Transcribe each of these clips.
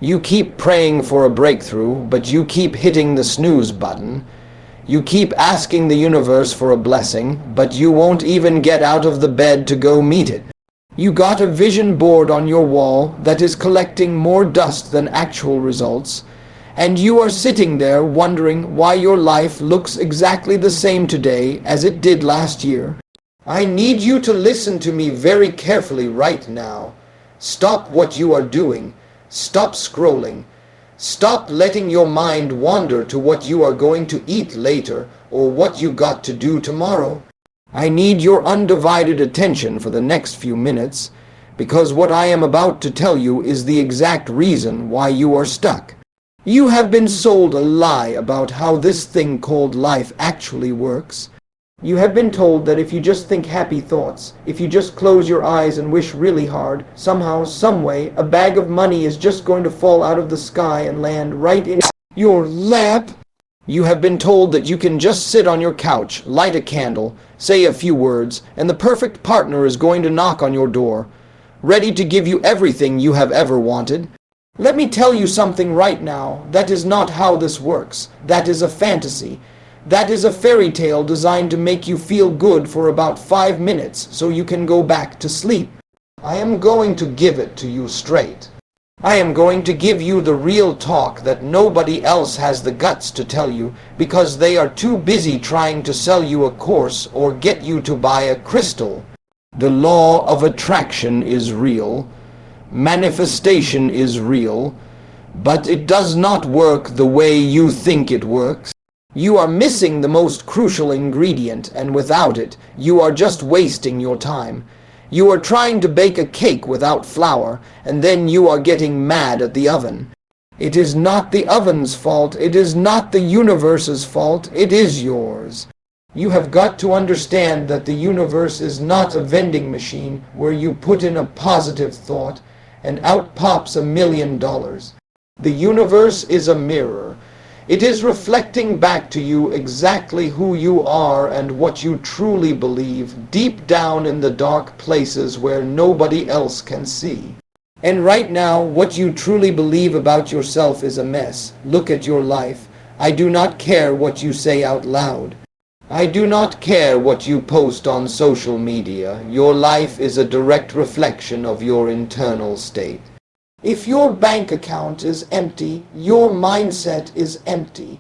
You keep praying for a breakthrough, but you keep hitting the snooze button. You keep asking the universe for a blessing, but you won't even get out of the bed to go meet it. You got a vision board on your wall that is collecting more dust than actual results, and you are sitting there wondering why your life looks exactly the same today as it did last year. I need you to listen to me very carefully right now. Stop what you are doing. Stop scrolling. Stop letting your mind wander to what you are going to eat later or what you got to do tomorrow. I need your undivided attention for the next few minutes, because what I am about to tell you is the exact reason why you are stuck. You have been sold a lie about how this thing called life actually works. You have been told that if you just think happy thoughts, if you just close your eyes and wish really hard, somehow, someway, a bag of money is just going to fall out of the sky and land right in your lap. You have been told that you can just sit on your couch, light a candle, say a few words, and the perfect partner is going to knock on your door, ready to give you everything you have ever wanted. Let me tell you something right now. That is not how this works. That is a fantasy. That is a fairy tale designed to make you feel good for about 5 minutes so you can go back to sleep. I am going to give it to you straight. I am going to give you the real talk that nobody else has the guts to tell you because they are too busy trying to sell you a course or get you to buy a crystal. The law of attraction is real. Manifestation is real. But it does not work the way you think it works. You are missing the most crucial ingredient, and without it, you are just wasting your time. You are trying to bake a cake without flour, and then you are getting mad at the oven. It is not the oven's fault. It is not the universe's fault. It is yours. You have got to understand that the universe is not a vending machine where you put in a positive thought and out pops $1 million. The universe is a mirror. It is reflecting back to you exactly who you are and what you truly believe deep down in the dark places where nobody else can see. And right now, what you truly believe about yourself is a mess. Look at your life. I do not care what you say out loud. I do not care what you post on social media. Your life is a direct reflection of your internal state. If your bank account is empty, your mindset is empty.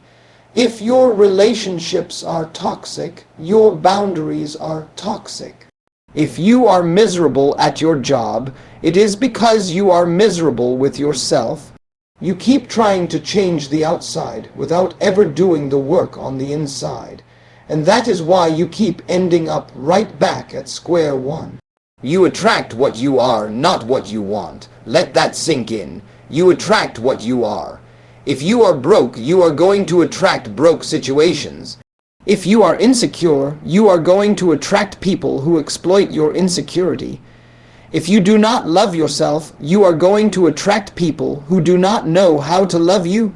If your relationships are toxic, your boundaries are toxic. If you are miserable at your job, it is because you are miserable with yourself. You keep trying to change the outside without ever doing the work on the inside. And that is why you keep ending up right back at square one. You attract what you are, not what you want. Let that sink in. You attract what you are. If you are broke, you are going to attract broke situations. If you are insecure, you are going to attract people who exploit your insecurity. If you do not love yourself, you are going to attract people who do not know how to love you.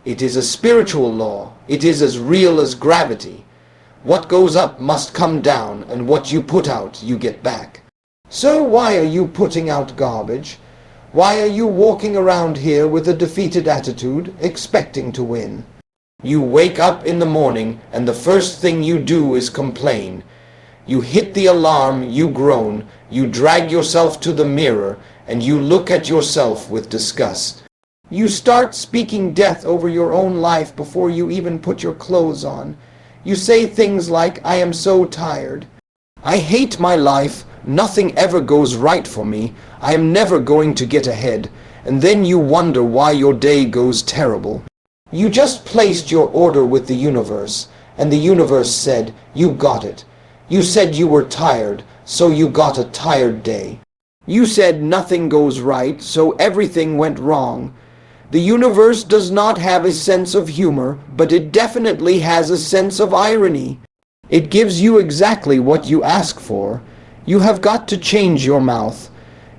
It is a spiritual law. It is as real as gravity. What goes up must come down, and what you put out, you get back. So why are you putting out garbage? Why are you walking around here with a defeated attitude, expecting to win? You wake up in the morning, and the first thing you do is complain. You hit the alarm, you groan, you drag yourself to the mirror, and you look at yourself with disgust. You start speaking death over your own life before you even put your clothes on. You say things like, I am so tired. I hate my life. Nothing ever goes right for me. I am never going to get ahead. And then you wonder why your day goes terrible. You just placed your order with the universe, and the universe said, you got it. You said you were tired, so you got a tired day. You said nothing goes right, so everything went wrong. The universe does not have a sense of humor, but it definitely has a sense of irony. It gives you exactly what you ask for. You have got to change your mouth.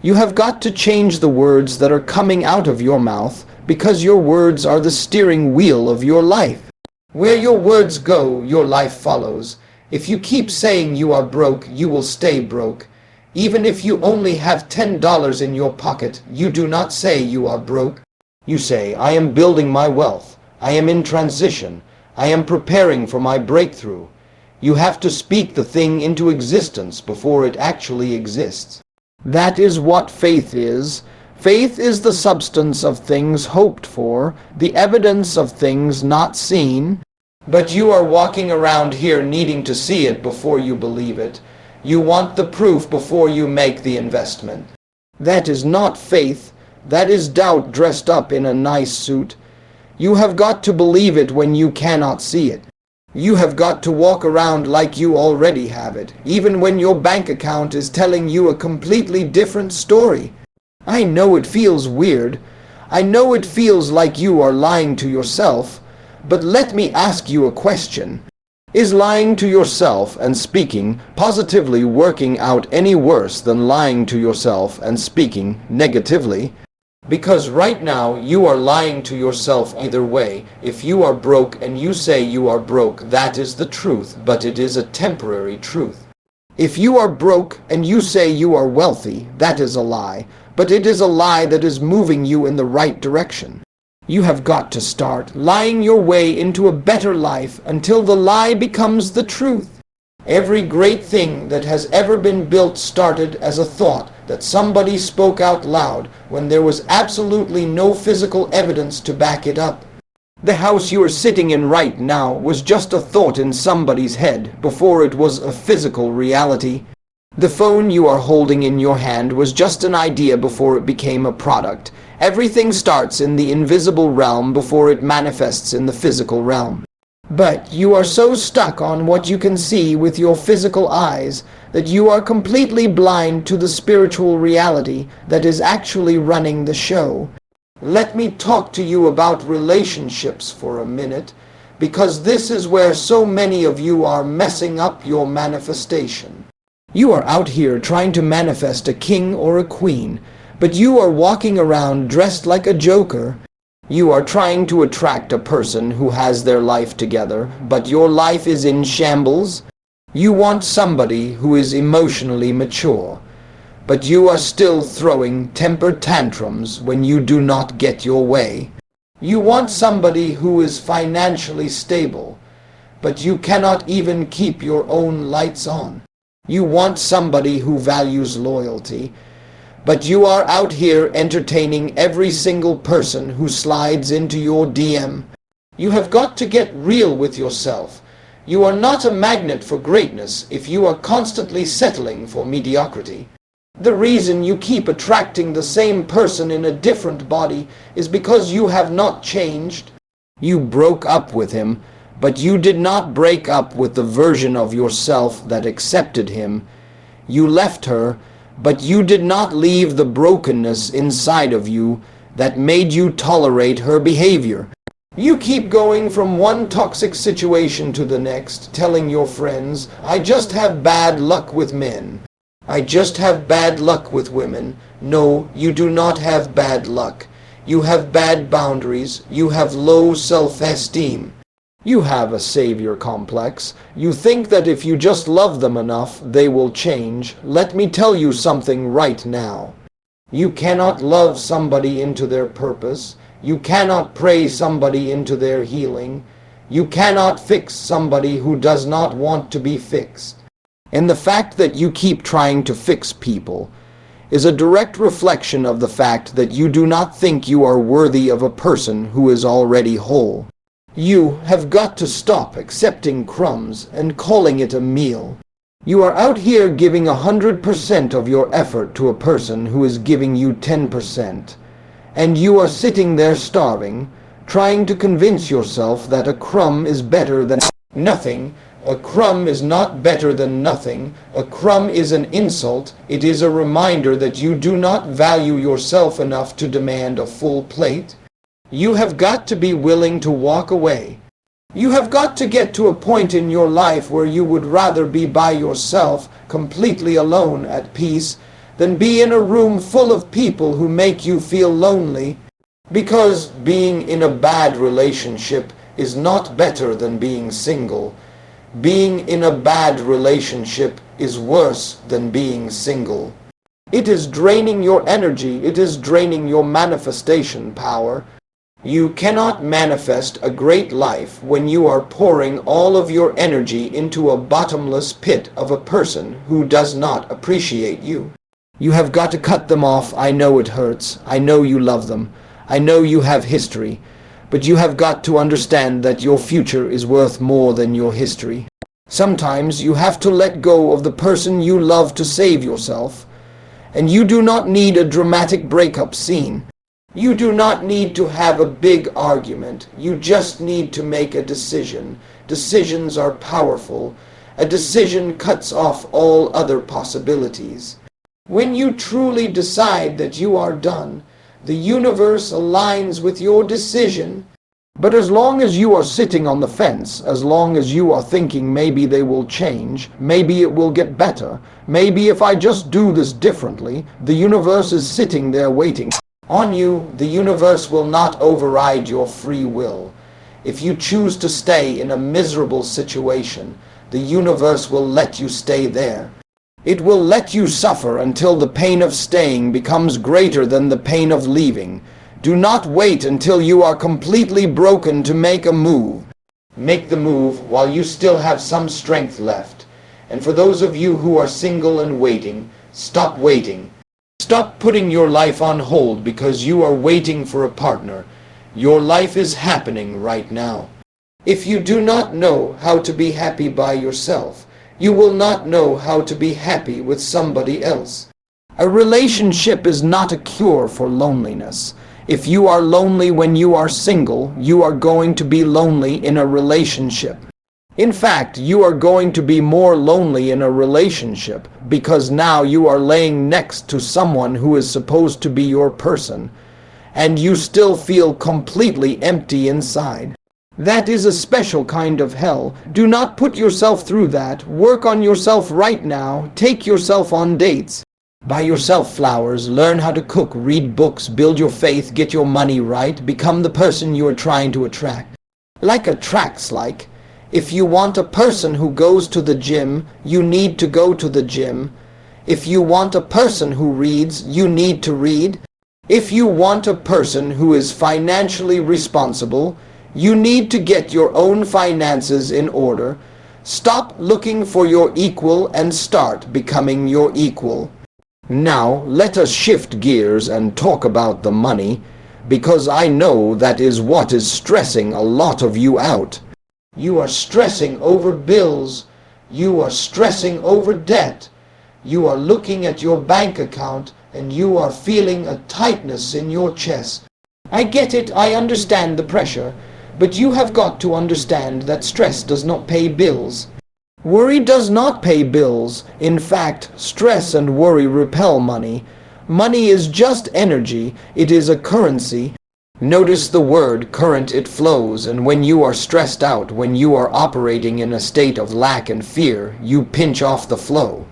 You have got to change the words that are coming out of your mouth, because your words are the steering wheel of your life. Where your words go, your life follows. If you keep saying you are broke, you will stay broke. Even if you only have $10 in your pocket, you do not say you are broke. You say, I am building my wealth. I am in transition. I am preparing for my breakthrough. You have to speak the thing into existence before it actually exists. That is what faith is. Faith is the substance of things hoped for, the evidence of things not seen. But you are walking around here needing to see it before you believe it. You want the proof before you make the investment. That is not faith. That is doubt dressed up in a nice suit. You have got to believe it when you cannot see it. You have got to walk around like you already have it, even when your bank account is telling you a completely different story. I know it feels weird. I know it feels like you are lying to yourself. But let me ask you a question. Is lying to yourself and speaking positively working out any worse than lying to yourself and speaking negatively? Because right now you are lying to yourself either way. If you are broke and you say you are broke, that is the truth, but it is a temporary truth. If you are broke and you say you are wealthy, that is a lie, but it is a lie that is moving you in the right direction. You have got to start lying your way into a better life until the lie becomes the truth. Every great thing that has ever been built started as a thought that somebody spoke out loud when there was absolutely no physical evidence to back it up. The house you are sitting in right now was just a thought in somebody's head before it was a physical reality. The phone you are holding in your hand was just an idea before it became a product. Everything starts in the invisible realm before it manifests in the physical realm. But you are so stuck on what you can see with your physical eyes that you are completely blind to the spiritual reality that is actually running the show. Let me talk to you about relationships for a minute, because this is where so many of you are messing up your manifestation. You are out here trying to manifest a king or a queen, but you are walking around dressed like a joker. You are trying to attract a person who has their life together, but your life is in shambles. You want somebody who is emotionally mature, but you are still throwing temper tantrums when you do not get your way. You want somebody who is financially stable, but you cannot even keep your own lights on. You want somebody who values loyalty, but you are out here entertaining every single person who slides into your DM. You have got to get real with yourself. You are not a magnet for greatness if you are constantly settling for mediocrity. The reason you keep attracting the same person in a different body is because you have not changed. You broke up with him, but you did not break up with the version of yourself that accepted him. You left her, but you did not leave the brokenness inside of you that made you tolerate her behavior. You keep going from one toxic situation to the next, telling your friends, I just have bad luck with men. I just have bad luck with women. No, you do not have bad luck. You have bad boundaries. You have low self-esteem. You have a savior complex. You think that if you just love them enough, they will change. Let me tell you something right now. You cannot love somebody into their purpose. You cannot pray somebody into their healing. You cannot fix somebody who does not want to be fixed. And the fact that you keep trying to fix people is a direct reflection of the fact that you do not think you are worthy of a person who is already whole. You have got to stop accepting crumbs and calling it a meal. You are out here giving 100% of your effort to a person who is giving you 10%. And you are sitting there starving, trying to convince yourself that a crumb is better than nothing. A crumb is not better than nothing. A crumb is an insult. It is a reminder that you do not value yourself enough to demand a full plate. You have got to be willing to walk away. You have got to get to a point in your life where you would rather be by yourself, completely alone, at peace, than be in a room full of people who make you feel lonely. Because being in a bad relationship is not better than being single. Being in a bad relationship is worse than being single. It is draining your energy. It is draining your manifestation power. You cannot manifest a great life when you are pouring all of your energy into a bottomless pit of a person who does not appreciate you. You have got to cut them off. I know it hurts. I know you love them. I know you have history. But you have got to understand that your future is worth more than your history. Sometimes you have to let go of the person you love to save yourself. And you do not need a dramatic breakup scene. You do not need to have a big argument. You just need to make a decision. Decisions are powerful. A decision cuts off all other possibilities. When you truly decide that you are done, the universe aligns with your decision. But as long as you are sitting on the fence, as long as you are thinking maybe they will change, maybe it will get better, maybe if I just do this differently, the universe is sitting there waiting on you. The universe will not override your free will. If you choose to stay in a miserable situation, the universe will let you stay there. It will let you suffer until the pain of staying becomes greater than the pain of leaving. Do not wait until you are completely broken to make a move. Make the move while you still have some strength left. And for those of you who are single and waiting, stop waiting. Stop putting your life on hold because you are waiting for a partner. Your life is happening right now. If you do not know how to be happy by yourself, you will not know how to be happy with somebody else. A relationship is not a cure for loneliness. If you are lonely when you are single, you are going to be lonely in a relationship. In fact, you are going to be more lonely in a relationship because now you are laying next to someone who is supposed to be your person, and you still feel completely empty inside. That is a special kind of hell. Do not put yourself through that. Work on yourself right now. Take yourself on dates. Buy yourself flowers. Learn how to cook. Read books. Build your faith. Get your money right. Become the person you are trying to attract. Like attracts like. If you want a person who goes to the gym, you need to go to the gym. If you want a person who reads, you need to read. If you want a person who is financially responsible, you need to get your own finances in order. Stop looking for your equal and start becoming your equal. Now, let us shift gears and talk about the money, because I know that is what is stressing a lot of you out. You are stressing over bills. You are stressing over debt. You are looking at your bank account and you are feeling a tightness in your chest. I get it. I understand the pressure. But you have got to understand that stress does not pay bills. Worry does not pay bills. In fact, stress and worry repel money. Money is just energy. It is a currency. Notice the word current. It flows, and when you are stressed out, when you are operating in a state of lack and fear, you pinch off the flow.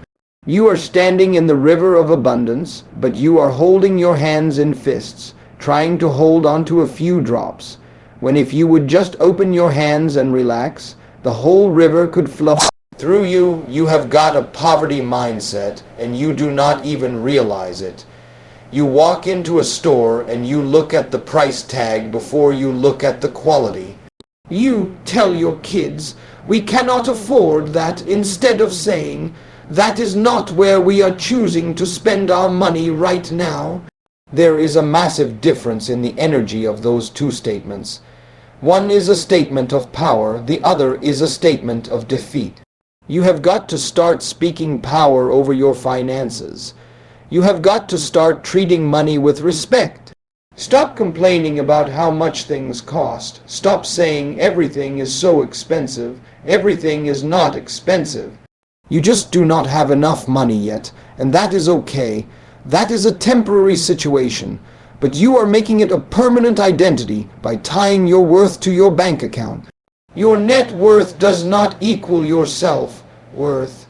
You are standing in the river of abundance, but you are holding your hands in fists, trying to hold on to a few drops. When if you would just open your hands and relax, the whole river could flow through you. You have got a poverty mindset, and you do not even realize it. You walk into a store and you look at the price tag before you look at the quality. You tell your kids, we cannot afford that, instead of saying, that is not where we are choosing to spend our money right now. There is a massive difference in the energy of those two statements. One is a statement of power, the other is a statement of defeat. You have got to start speaking power over your finances. You have got to start treating money with respect. Stop complaining about how much things cost. Stop saying everything is so expensive. Everything is not expensive. You just do not have enough money yet, and that is okay. That is a temporary situation, but you are making it a permanent identity by tying your worth to your bank account. Your net worth does not equal your self-worth.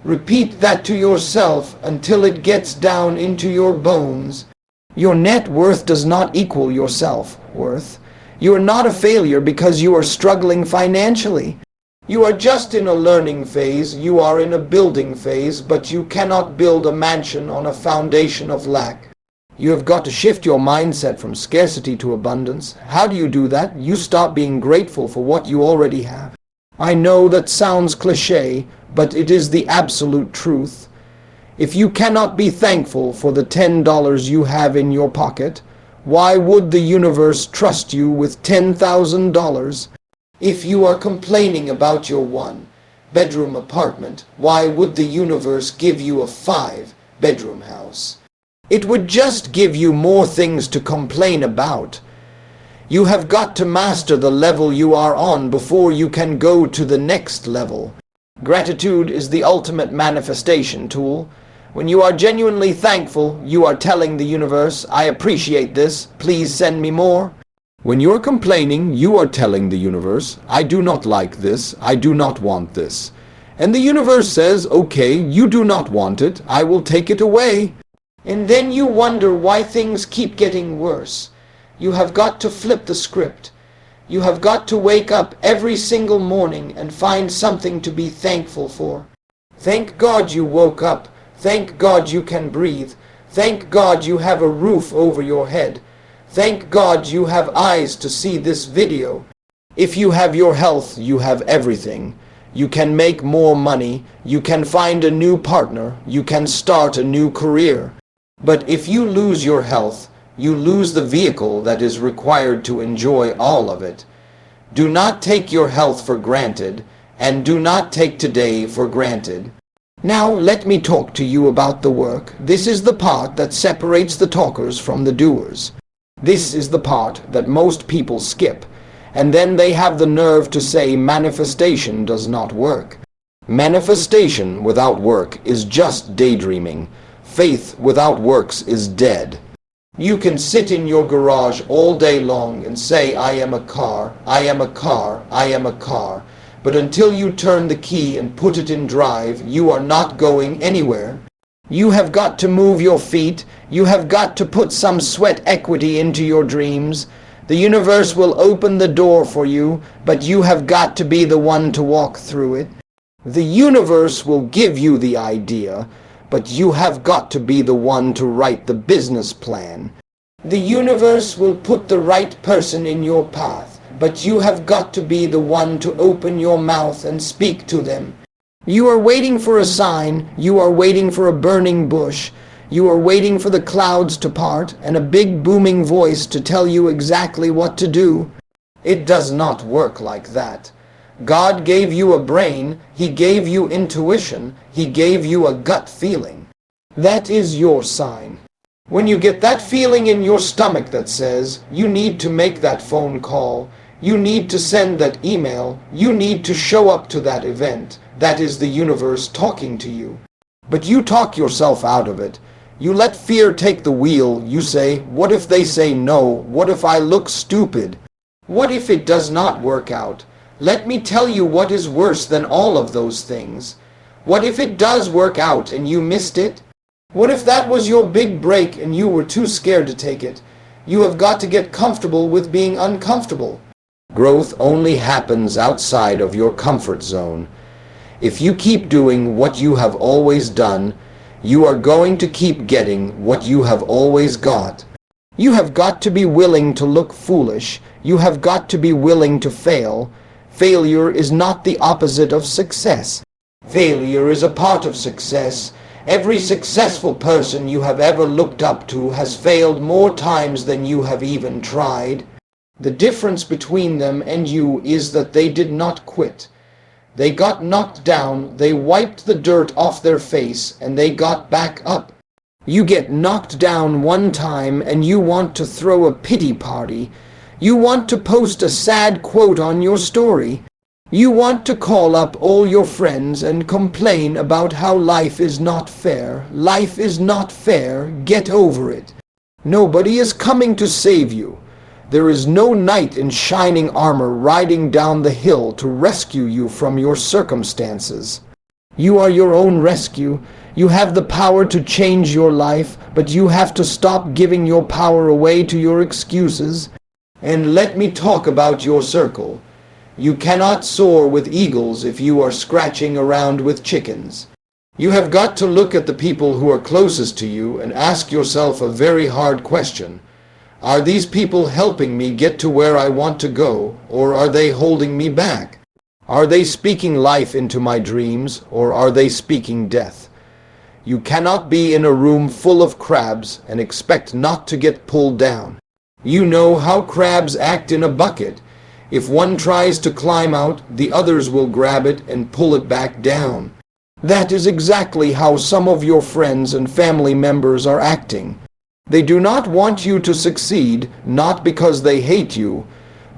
Repeat that to yourself until it gets down into your bones. Your net worth does not equal your self-worth. You are not a failure because you are struggling financially. You are just in a learning phase, you are in a building phase, but you cannot build a mansion on a foundation of lack. You have got to shift your mindset from scarcity to abundance. How do you do that? You stop being grateful for what you already have. I know that sounds cliché, but it is the absolute truth. If you cannot be thankful for the $10 you have in your pocket, why would the universe trust you with $10,000? If you are complaining about your one-bedroom apartment, why would the universe give you a 5-bedroom house? It would just give you more things to complain about. You have got to master the level you are on before you can go to the next level. Gratitude is the ultimate manifestation tool. When you are genuinely thankful, you are telling the universe, I appreciate this, please send me more. When you're complaining, you are telling the universe, I do not like this, I do not want this. And the universe says, okay, you do not want it, I will take it away. And then you wonder why things keep getting worse. You have got to flip the script. You have got to wake up every single morning and find something to be thankful for. Thank God you woke up. Thank God you can breathe. Thank God you have a roof over your head. Thank God you have eyes to see this video. If you have your health, you have everything. You can make more money. You can find a new partner. You can start a new career. But if you lose your health, you lose the vehicle that is required to enjoy all of it. Do not take your health for granted, and do not take today for granted. Now let me talk to you about the work. This is the part that separates the talkers from the doers. This is the part that most people skip, and then they have the nerve to say manifestation does not work. Manifestation without work is just daydreaming. Faith without works is dead. You can sit in your garage all day long and say, I am a car, I am a car, I am a car. But until you turn the key and put it in drive, you are not going anywhere. You have got to move your feet. You have got to put some sweat equity into your dreams. The universe will open the door for you, but you have got to be the one to walk through it. The universe will give you the idea, but you have got to be the one to write the business plan. The universe will put the right person in your path, but you have got to be the one to open your mouth and speak to them. You are waiting for a sign, you are waiting for a burning bush, you are waiting for the clouds to part and a big booming voice to tell you exactly what to do. It does not work like that. God gave you a brain, He gave you intuition, He gave you a gut feeling. That is your sign. When you get that feeling in your stomach that says, you need to make that phone call, you need to send that email, you need to show up to that event, that is the universe talking to you. But you talk yourself out of it. You let fear take the wheel. You say, what if they say no? What if I look stupid? What if it does not work out? Let me tell you what is worse than all of those things. What if it does work out and you missed it? What if that was your big break and you were too scared to take it? You have got to get comfortable with being uncomfortable. Growth only happens outside of your comfort zone. If you keep doing what you have always done, you are going to keep getting what you have always got. You have got to be willing to look foolish. You have got to be willing to fail. Failure is not the opposite of success. Failure is a part of success. Every successful person you have ever looked up to has failed more times than you have even tried. The difference between them and you is that they did not quit. They got knocked down, they wiped the dirt off their face, and they got back up. You get knocked down one time and you want to throw a pity party. You want to post a sad quote on your story. You want to call up all your friends and complain about how life is not fair. Life is not fair. Get over it. Nobody is coming to save you. There is no knight in shining armor riding down the hill to rescue you from your circumstances. You are your own rescue. You have the power to change your life, but you have to stop giving your power away to your excuses. And let me talk about your circle. You cannot soar with eagles if you are scratching around with chickens. You have got to look at the people who are closest to you and ask yourself a very hard question. Are these people helping me get to where I want to go, or are they holding me back? Are they speaking life into my dreams, or are they speaking death? You cannot be in a room full of crabs and expect not to get pulled down. You know how crabs act in a bucket. If one tries to climb out, the others will grab it and pull it back down. That is exactly how some of your friends and family members are acting. They do not want you to succeed, not because they hate you,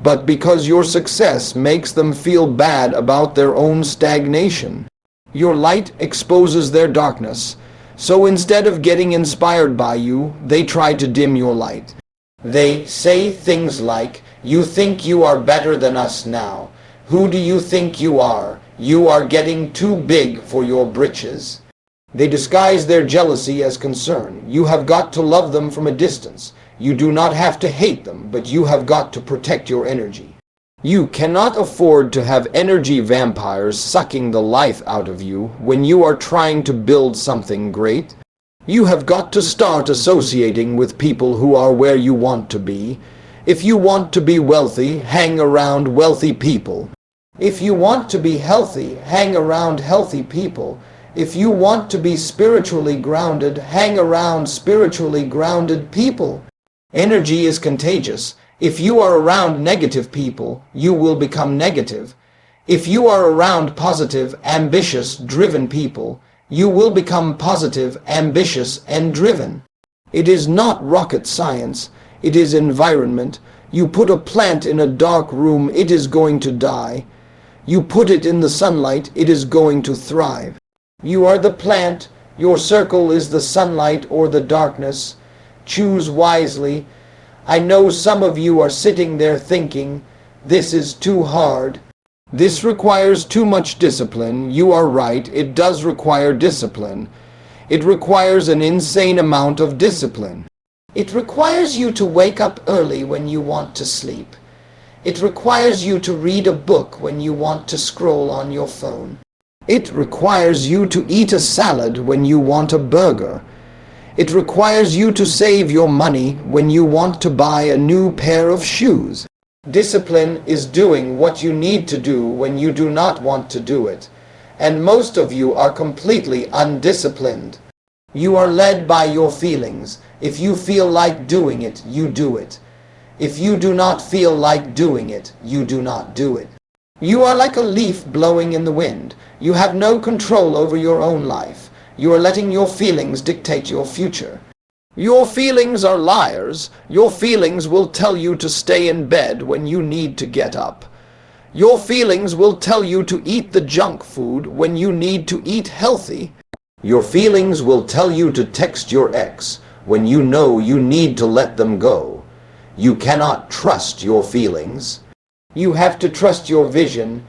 but because your success makes them feel bad about their own stagnation. Your light exposes their darkness, so instead of getting inspired by you, they try to dim your light. They say things like, "You think you are better than us now. Who do you think you are? You are getting too big for your britches." They disguise their jealousy as concern. You have got to love them from a distance. You do not have to hate them, but you have got to protect your energy. You cannot afford to have energy vampires sucking the life out of you when you are trying to build something great. You have got to start associating with people who are where you want to be. If you want to be wealthy, hang around wealthy people. If you want to be healthy, hang around healthy people. If you want to be spiritually grounded, hang around spiritually grounded people. Energy is contagious. If you are around negative people, you will become negative. If you are around positive, ambitious, driven people, you will become positive, ambitious, and driven. It is not rocket science. It is environment. You put a plant in a dark room, it is going to die. You put it in the sunlight, it is going to thrive. You are the plant. Your circle is the sunlight or the darkness. Choose wisely. I know some of you are sitting there thinking, this is too hard. This requires too much discipline. You are right, it does require discipline. It requires an insane amount of discipline. It requires you to wake up early when you want to sleep. It requires you to read a book when you want to scroll on your phone. It requires you to eat a salad when you want a burger. It requires you to save your money when you want to buy a new pair of shoes. Discipline is doing what you need to do when you do not want to do it. And most of you are completely undisciplined. You are led by your feelings. If you feel like doing it, you do it. If you do not feel like doing it, you do not do it. You are like a leaf blowing in the wind. You have no control over your own life. You are letting your feelings dictate your future. Your feelings are liars. Your feelings will tell you to stay in bed when you need to get up. Your feelings will tell you to eat the junk food when you need to eat healthy. Your feelings will tell you to text your ex when you know you need to let them go. You cannot trust your feelings. You have to trust your vision.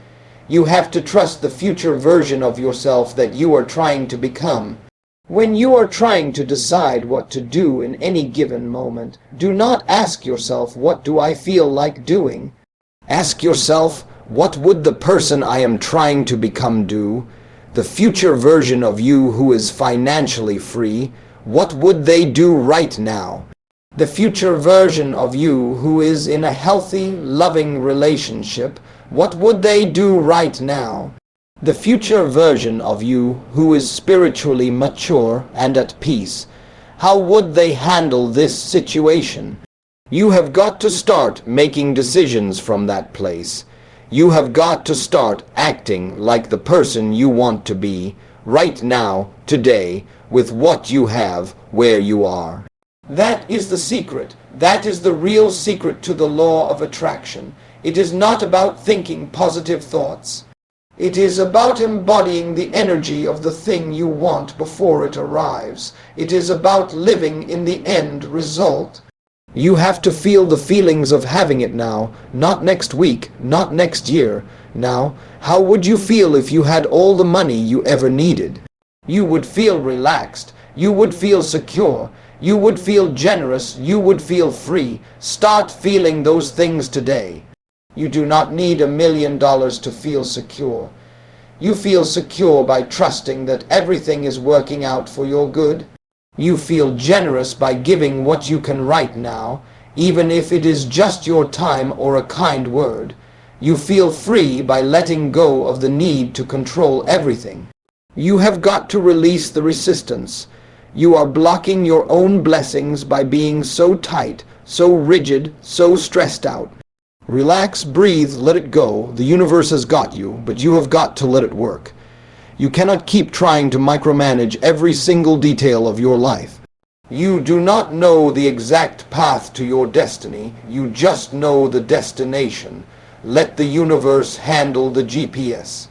You have to trust the future version of yourself that you are trying to become. When you are trying to decide what to do in any given moment, do not ask yourself, what do I feel like doing? Ask yourself, what would the person I am trying to become do? The future version of you who is financially free, what would they do right now? The future version of you who is in a healthy, loving relationship, what would they do right now? The future version of you who is spiritually mature and at peace, how would they handle this situation? You have got to start making decisions from that place. You have got to start acting like the person you want to be, right now, today, with what you have, where you are. That is the secret. That is the real secret to the law of attraction. It is not about thinking positive thoughts. It is about embodying the energy of the thing you want before it arrives. It is about living in the end result. You have to feel the feelings of having it now, not next week, not next year. Now, how would you feel if you had all the money you ever needed? You would feel relaxed. You would feel secure. You would feel generous. You would feel free. Start feeling those things today. You do not need $1 million to feel secure. You feel secure by trusting that everything is working out for your good. You feel generous by giving what you can right now, even if it is just your time or a kind word. You feel free by letting go of the need to control everything. You have got to release the resistance. You are blocking your own blessings by being so tight, so rigid, so stressed out. Relax, breathe, let it go. The universe has got you, but you have got to let it work. You cannot keep trying to micromanage every single detail of your life. You do not know the exact path to your destiny. You just know the destination. Let the universe handle the GPS.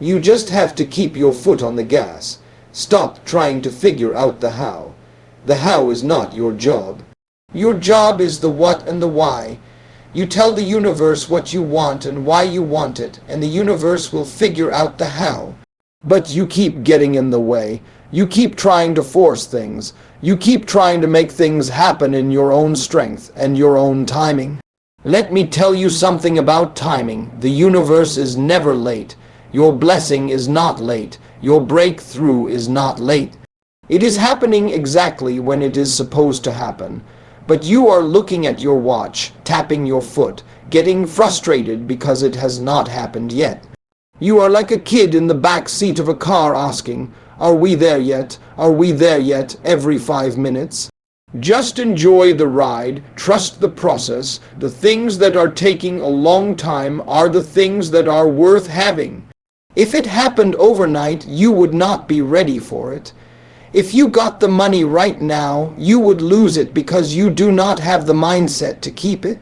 You just have to keep your foot on the gas. Stop trying to figure out the how. The how is not your job. Your job is the what and the why. You tell the universe what you want and why you want it, and the universe will figure out the how. But you keep getting in the way. You keep trying to force things. You keep trying to make things happen in your own strength and your own timing. Let me tell you something about timing. The universe is never late. Your blessing is not late. Your breakthrough is not late. It is happening exactly when it is supposed to happen. But you are looking at your watch, tapping your foot, getting frustrated because it has not happened yet. You are like a kid in the back seat of a car asking, "Are we there yet? Are we there yet?" every 5 minutes. Just enjoy the ride, trust the process. The things that are taking a long time are the things that are worth having. If it happened overnight, you would not be ready for it. If you got the money right now, you would lose it because you do not have the mindset to keep it.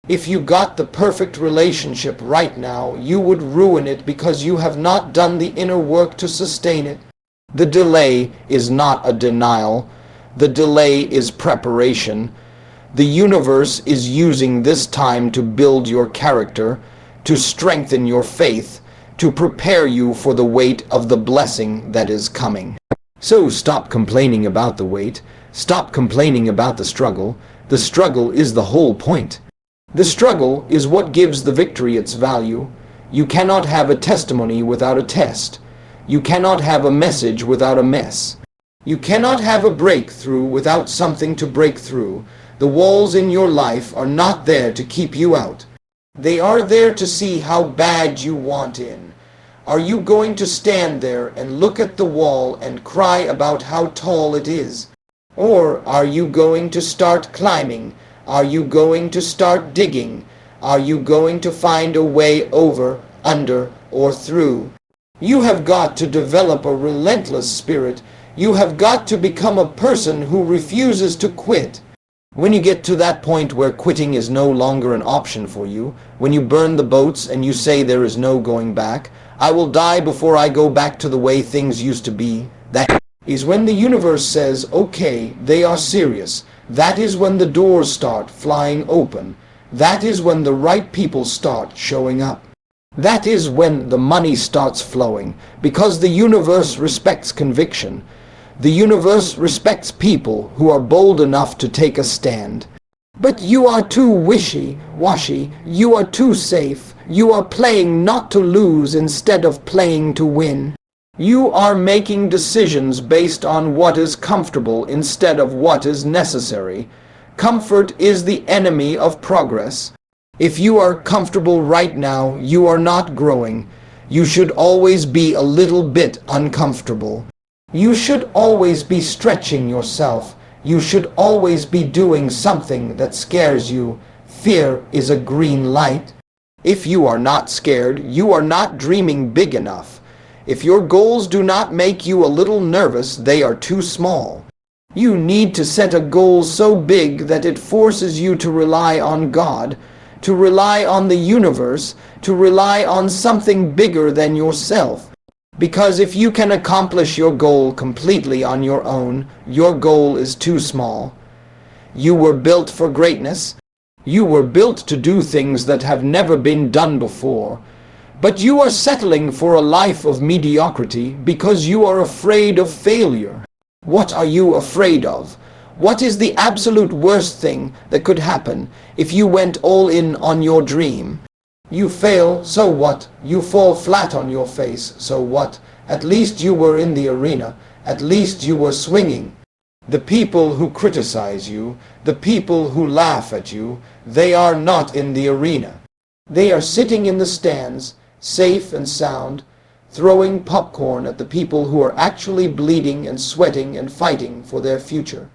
If you got the perfect relationship right now, you would ruin it because you have not done the inner work to sustain it. The delay is not a denial. The delay is preparation. The universe is using this time to build your character, to strengthen your faith, to prepare you for the weight of the blessing that is coming. So stop complaining about the wait. Stop complaining about the struggle. The struggle is the whole point. The struggle is what gives the victory its value. You cannot have a testimony without a test. You cannot have a message without a mess. You cannot have a breakthrough without something to break through. The walls in your life are not there to keep you out. They are there to see how bad you want in. Are you going to stand there and look at the wall and cry about how tall it is? Or are you going to start climbing? Are you going to start digging? Are you going to find a way over, under, or through? You have got to develop a relentless spirit. You have got to become a person who refuses to quit. When you get to that point where quitting is no longer an option for you, when you burn the boats and you say there is no going back, "I will die before I go back to the way things used to be," that is when the universe says, "Okay, they are serious." That is when the doors start flying open. That is when the right people start showing up. That is when the money starts flowing, because the universe respects conviction. The universe respects people who are bold enough to take a stand. But you are too wishy-washy. You are too safe. You are playing not to lose instead of playing to win. You are making decisions based on what is comfortable instead of what is necessary. Comfort is the enemy of progress. If you are comfortable right now, you are not growing. You should always be a little bit uncomfortable. You should always be stretching yourself. You should always be doing something that scares you. Fear is a green light. If you are not scared, you are not dreaming big enough. If your goals do not make you a little nervous, they are too small. You need to set a goal so big that it forces you to rely on God, to rely on the universe, to rely on something bigger than yourself. Because if you can accomplish your goal completely on your own, your goal is too small. You were built for greatness. You were built to do things that have never been done before. But you are settling for a life of mediocrity because you are afraid of failure. What are you afraid of? What is the absolute worst thing that could happen if you went all in on your dream? You fail, so what? You fall flat on your face, so what? At least you were in the arena. At least you were swinging. The people who criticize you, the people who laugh at you, they are not in the arena. They are sitting in the stands, safe and sound, throwing popcorn at the people who are actually bleeding and sweating and fighting for their future.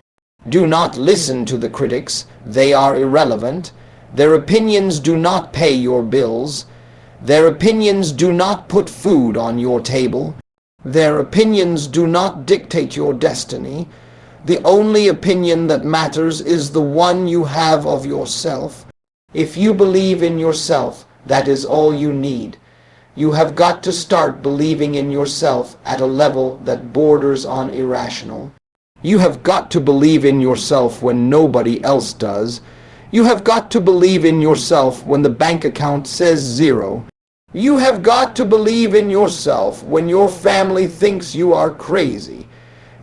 Do not listen to the critics. They are irrelevant. Their opinions do not pay your bills. Their opinions do not put food on your table. Their opinions do not dictate your destiny. The only opinion that matters is the one you have of yourself. If you believe in yourself, that is all you need. You have got to start believing in yourself at a level that borders on irrational. You have got to believe in yourself when nobody else does. You have got to believe in yourself when the bank account says 0. You have got to believe in yourself when your family thinks you are crazy.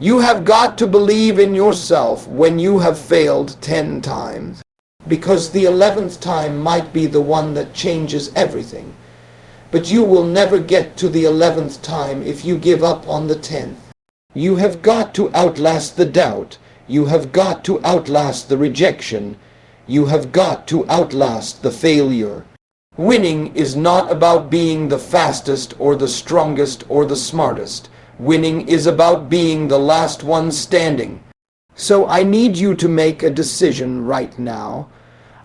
You have got to believe in yourself when you have failed 10 times. Because the 11th time might be the one that changes everything. But you will never get to the 11th time if you give up on the 10th. You have got to outlast the doubt. You have got to outlast the rejection. You have got to outlast the failure. Winning is not about being the fastest or the strongest or the smartest. Winning is about being the last one standing. So I need you to make a decision right now.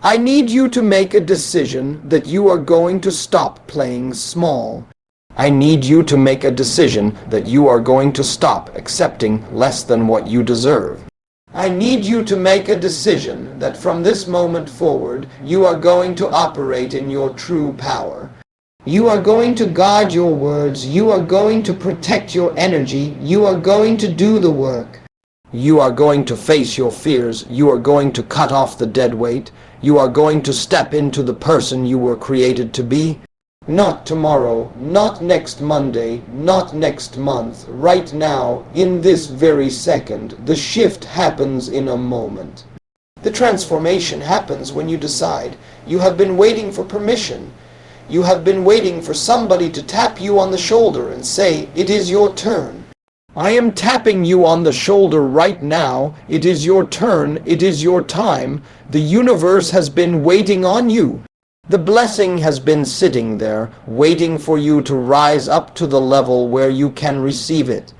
I need you to make a decision that you are going to stop playing small. I need you to make a decision that you are going to stop accepting less than what you deserve. I need you to make a decision that from this moment forward you are going to operate in your true power. You are going to guard your words. You are going to protect your energy. You are going to do the work. You are going to face your fears. You are going to cut off the dead weight. You are going to step into the person you were created to be. Not tomorrow, not next Monday, not next month, right now, in this very second. The shift happens in a moment. The transformation happens when you decide. You have been waiting for permission. You have been waiting for somebody to tap you on the shoulder and say, "It is your turn." I am tapping you on the shoulder right now. It is your turn. It is your time. The universe has been waiting on you. The blessing has been sitting there, waiting for you to rise up to the level where you can receive it.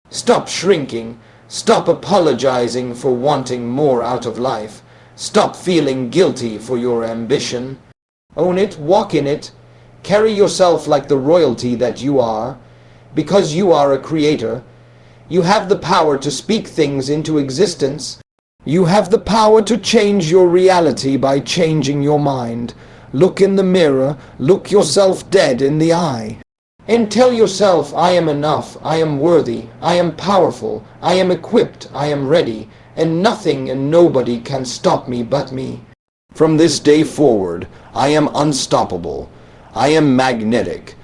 Stop shrinking. Stop apologizing for wanting more out of life. Stop feeling guilty for your ambition. Own it, walk in it. Carry yourself like the royalty that you are. Because you are a creator. You have the power to speak things into existence. You have the power to change your reality by changing your mind. Look in the mirror, look yourself dead in the eye, and tell yourself, "I am enough, I am worthy, I am powerful, I am equipped, I am ready, and nothing and nobody can stop me but me. From this day forward, I am unstoppable. I am magnetic.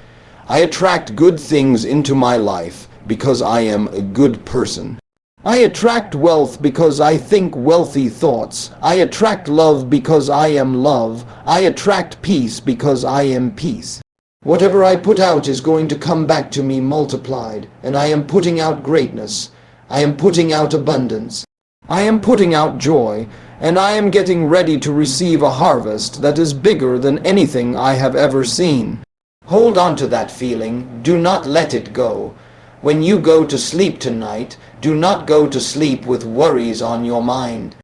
I attract good things into my life because I am a good person. I attract wealth because I think wealthy thoughts. I attract love because I am love. I attract peace because I am peace. Whatever I put out is going to come back to me multiplied, and I am putting out greatness. I am putting out abundance. I am putting out joy, and I am getting ready to receive a harvest that is bigger than anything I have ever seen." Hold on to that feeling. Do not let it go. When you go to sleep tonight, do not go to sleep with worries on your mind.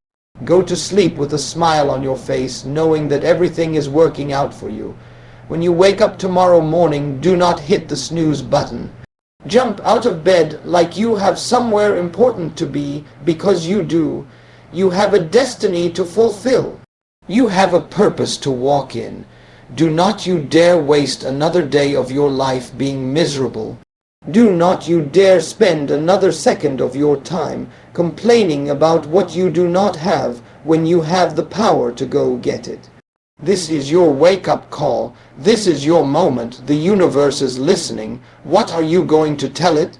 Go to sleep with a smile on your face, knowing that everything is working out for you. When you wake up tomorrow morning, do not hit the snooze button. Jump out of bed like you have somewhere important to be, because you do. You have a destiny to fulfill. You have a purpose to walk in. Do not you dare waste another day of your life being miserable. Do not you dare spend another second of your time complaining about what you do not have when you have the power to go get it. This is your wake-up call. This is your moment. The universe is listening. What are you going to tell it?